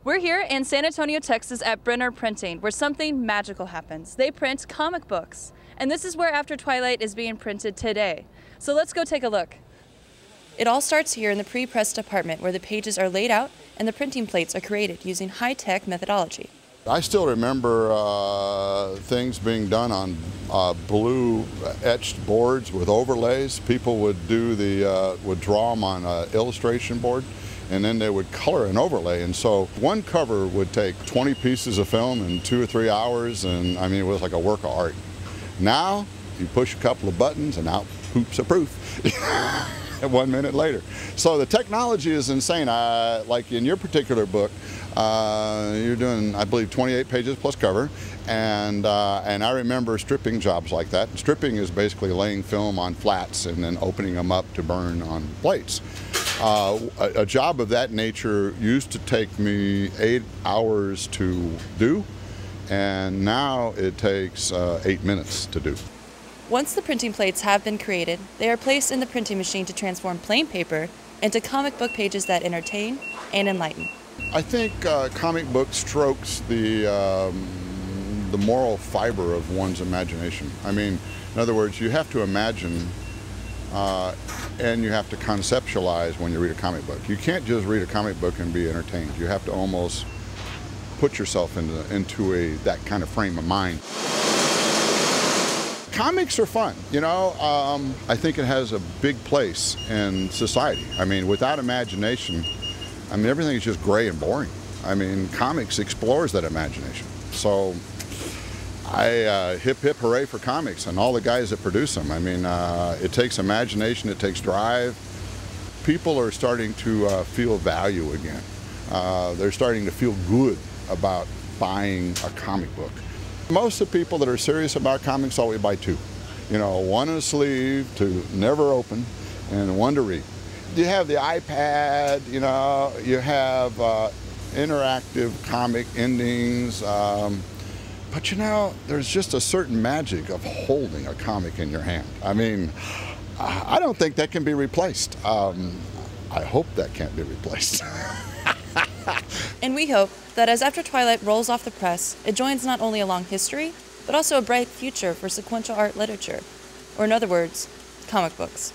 We're here in San Antonio, Texas at Brenner Printing, where something magical happens. They print comic books. And this is where After Twilight is being printed today. So let's go take a look. It all starts here in the pre-press department, where the pages are laid out and the printing plates are created using high-tech methodology. I still remember things being done on blue etched boards with overlays. People would would draw them on an illustration board, and then they would color an overlay. And so one cover would take 20 pieces of film in 2 or 3 hours, and I mean, it was like a work of art. Now, you push a couple of buttons and out poops a proof 1 minute later. So the technology is insane. Like in your particular book, you're doing, I believe, 28 pages plus cover, and I remember stripping jobs like that. Stripping is basically laying film on flats and then opening them up to burn on plates. A job of that nature used to take me 8 hours to do, and now it takes 8 minutes to do. Once the printing plates have been created, they are placed in the printing machine to transform plain paper into comic book pages that entertain and enlighten. I think comic book strokes the moral fiber of one's imagination. I mean, in other words, you have to imagine and you have to conceptualize when you read a comic book. You can't just read a comic book and be entertained. You have to almost put yourself into that kind of frame of mind. Comics are fun, you know. I think it has a big place in society. I mean, without imagination, I mean, everything is just gray and boring. I mean, comics explores that imagination. So I hip hip hooray for comics and all the guys that produce them. I mean, it takes imagination, it takes drive. People are starting to feel value again. They're starting to feel good about buying a comic book. Most of the people that are serious about comics always buy two. You know, one in a sleeve to never open and one to read. You have the iPad, you know, you have interactive comic endings, but you know, there's just a certain magic of holding a comic in your hand. I mean, I don't think that can be replaced. I hope that can't be replaced. And we hope that as After Twilight rolls off the press, it joins not only a long history, but also a bright future for sequential art literature, or in other words, comic books.